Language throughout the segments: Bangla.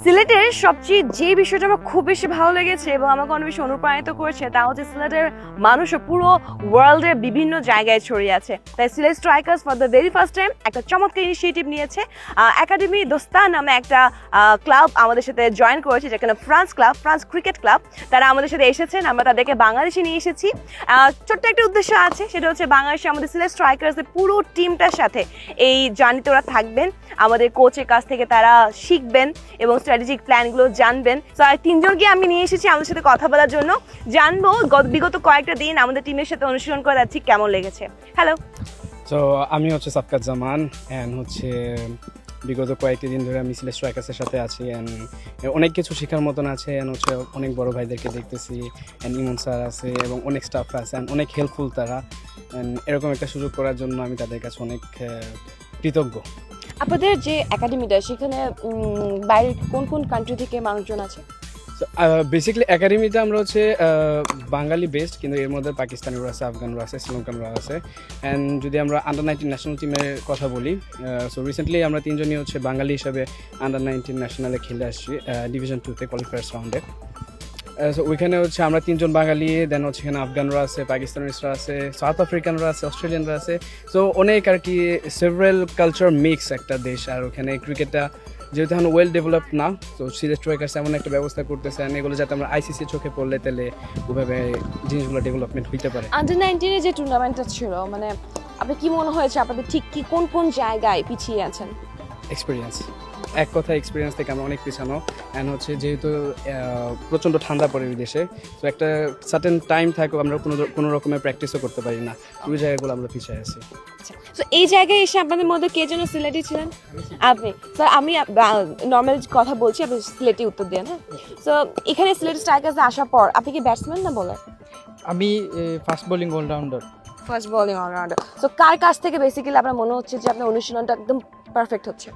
সিলেটের সবচেয়ে যে বিষয়টা আমার খুব বেশি ভালো লেগেছে এবং আমাকে অনেক বেশি অনুপ্রাণিত করেছে তা হচ্ছে সিলেটের মানুষ পুরো ওয়ার্ল্ডের বিভিন্ন জায়গায় ছড়িয়ে আছে। তাই Sylhet strikers for the very first time একটা চমৎকার ইনিশিয়েটিভ নিয়েছে। একাডেমি দোস্তান নামে একটা ক্লাব আমাদের সাথে জয়েন করেছে, যেখানে ফ্রান্স ক্রিকেট ক্লাব, তারা আমাদের সাথে এসেছেন। আমরা তাদেরকে বাংলাদেশে নিয়ে এসেছি। ছোট্ট একটা উদ্দেশ্য আছে, সেটা হচ্ছে বাংলাদেশে আমাদের সিলেট স্ট্রাইকার্সের পুরো টিমটার সাথে এই জার্নিতে ওরা থাকবেন। আমাদের কোচের কাছ থেকে তারা শিখবেন এবং স্ট্র্যাটেজিক প্ল্যানগুলো জানবেন। তো আর তিনজনকে আমি নিয়ে এসেছি আমাদের সাথে কথা বলার জন্য, জানবো বিগত কয়েকটা দিন আমাদের টিমের সাথে অনুশীলন করে যাচ্ছি কেমন লেগেছে। হ্যালো। তো আমি হচ্ছে সাফকাত জামান অ্যান্ড হচ্ছে বিগত কয়েকটি দিন ধরে আমি সিলেট স্ট্রাইকার্সের সাথে আছি অ্যান্ড অনেক কিছু শেখার মতন আছে অ্যান্ড হচ্ছে অনেক বড় ভাইদেরকে দেখতেছি অ্যান্ড ইমন স্যার আছে এবং অনেক স্টাফ আছে অ্যান্ড অনেক হেল্পফুল তারা। অ্যান্ড এরকম একটা সুযোগ করার জন্য আমি তাদের কাছে অনেক কৃতজ্ঞ। আপনাদের যে একাডেমিটা, সেখানে বাইরের কোন কোন কান্ট্রি থেকে মানুষজন আছে? বেসিক্যালি একাডেমিতে আমরা হচ্ছে বাঙালি বেসড, কিন্তু এর মধ্যে পাকিস্তানিরা আছে, আফগানরা আছে, শ্রীলঙ্কানরা আছে। অ্যান্ড যদি আমরা আন্ডার-19 ন্যাশনাল টিমের কথা বলি, সো রিসেন্টলি আমরা তিনজনই হচ্ছে বাঙালি হিসাবে আন্ডার-19 ন্যাশনালে খেলে আসছি ডিভিশন 2-তে কোয়ালিফায়ার্স রাউন্ডে। সো ওইখানে হচ্ছে আমরা তিনজন বাঙালি, দেন হচ্ছে এখানে আফগানরা আছে, পাকিস্তানিরা আছে, সাউথ আফ্রিকানরা আছে, অস্ট্রেলিয়ানরা আছে। সো অনেক আর কি সেভারাল কালচার মিক্স একটা দেশ। আর ওখানে ক্রিকেটটা যেহেতু এখন ওয়েল ডেভেলপ না, তো সিলেট স্ট্রাইকার্স এমন একটা ব্যবস্থা করতেছে এগুলো যাতে আমরা আইসিসি চোখে পড়লে তাহলে ওইভাবে জিনিসগুলো ডেভেলপমেন্ট হইতে পারে। আন্ডার-19 যে টুর্নামেন্টটা ছিল, মানে আপনার কি মনে হয়েছে আপনাদের ঠিক কি কোন কোন জায়গায় পিছিয়ে আছেন? এক্সপিরিয়েন্স, এক কথা এক্সপিরিয়েন্স থেকে আমরা অনেক পিছানো। অ্যান্ড হচ্ছে যেহেতু প্রচণ্ড ঠান্ডা পড়ে ওই দেশে, তো একটা সার্টেন টাইম থাকে আমরা কোনো রকমের প্র্যাকটিসও করতে পারি না, ওই জায়গাগুলো আমরা পিছিয়ে আছি। তো এই জায়গায় এসে আপনাদের মধ্যে কে যেন সিলেটি ছিলেন? আপনি। স্যার আমি নর্মাল কথা বলছি, আপনি সিলেটি উত্তর দেন। হ্যাঁ, তো এখানে সিলেট স্ট্রাইকার্সে আসার পর আপনি কি ব্যাটসম্যান না বোলার? আমি fast bowling allrounder. First bowling allrounder. তো কার কাছ থেকে বেসিক্যালি আপনার মনে হচ্ছে যে আপনার অনুশীলনটা একদম পারফেক্ট হচ্ছে?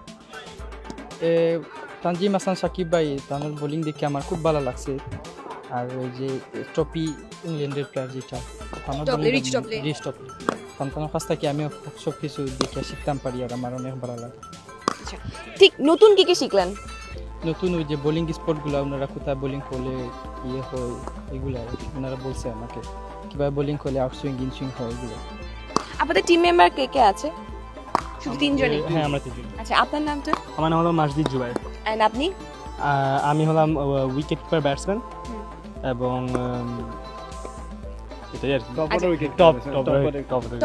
তানজিম হাসান সাকিব ভাই, তাদের বোলিং দেখে আমার খুব ভালো লাগছে। আর ওই যে টপি, ইংল্যান্ডের প্লেয়ার যেটা রিচ টপলি, তাদের কাছ থেকে আমি সব কিছু দেখে শিখতাম পারি আর আমার অনেক ভালো লাগে। আচ্ছা, ঠিক নতুন কি কি শিখলেন? নতুন ওই যে বোলিং স্পটগুলো, ওনারা কোথায় বোলিং করলে ইয়ে হয় এগুলো ওনারা বলছে আমাকে, কীভাবে বোলিং করলে আউট সুইং ইন সুইং হয় এগুলো। আপনাদের টিম মেম্বার কে কে আছে? শুধু তিনজনই? হ্যাঁ, আমরা তিনজন। আচ্ছা, আপনার নামটা? আমার নাম হলো মাসজিদ জুবাইর। এন্ড আপনি? আমি হলাম উইকেট কিপার ব্যাটসম্যান এবং এটাই আর কি,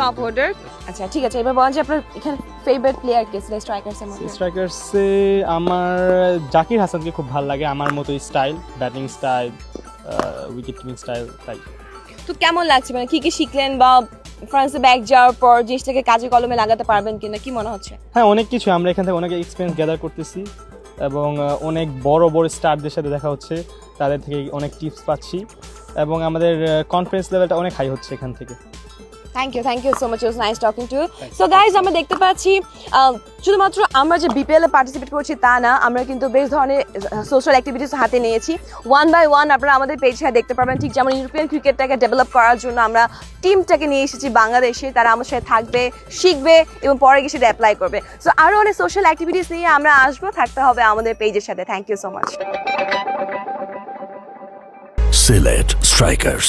টপ অর্ডার। আচ্ছা, ঠিক আছে, এবার বলেন যে আপনার এখানে ফেভারিট প্লেয়ার কে সিলেট স্ট্রাইকার্সের মধ্যে? স্ট্রাইকার্সে আমার জাকির হাসানকে খুব ভালো লাগে, আমার মতো style, batting style, wicket keeping style. তাই তো কেমন লাগছে, মানে কি কি শিখলেন বা ফ্রান্সে ব্যাক যাওয়ার পর জিনিসটাকে কাজে কলমে লাগাতে পারবেন কিনা, কি মনে হচ্ছে? হ্যাঁ, অনেক কিছু আমরা এখান থেকে অনেক এক্সপিরিয়েন্স গ্যাদার করতেছি এবং অনেক বড় বড় স্টারদের সাথে দেখা হচ্ছে, তাদের থেকে অনেক টিপস পাচ্ছি এবং আমাদের কনফিডেন্স লেভেলটা অনেক হাই হচ্ছে এখান থেকে। Thank you so much, it was nice talking to you. So guys, আমরা দেখতে পাচ্ছি শুধুমাত্র আমরা যে বিপিএল এ পার্টিসিপেট করছি তা না, আমরা কিন্তু বেশ ধরনের সোশ্যাল অ্যাক্টিভিটিস হাতে নিয়েছি। ওয়ান বাই ওয়ান আপনারা আমাদের পেজে দেখতে পারবেন। ঠিক যেমন ইউরোপিয়ান ক্রিকেটটাকে ডেভেলপ করার জন্য আমরা টিমটাকে নিয়ে এসেছি বাংলাদেশে, তারা আমার সাথে থাকবে, শিখবে এবং পরে গিয়ে সেটা অ্যাপ্লাই করবে। সো আরও অনেক সোশ্যাল অ্যাক্টিভিটিস নিয়ে আমরা আসবো, থাকতে হবে আমাদের পেজের সাথে। Thank you so much. Sylhet strikers.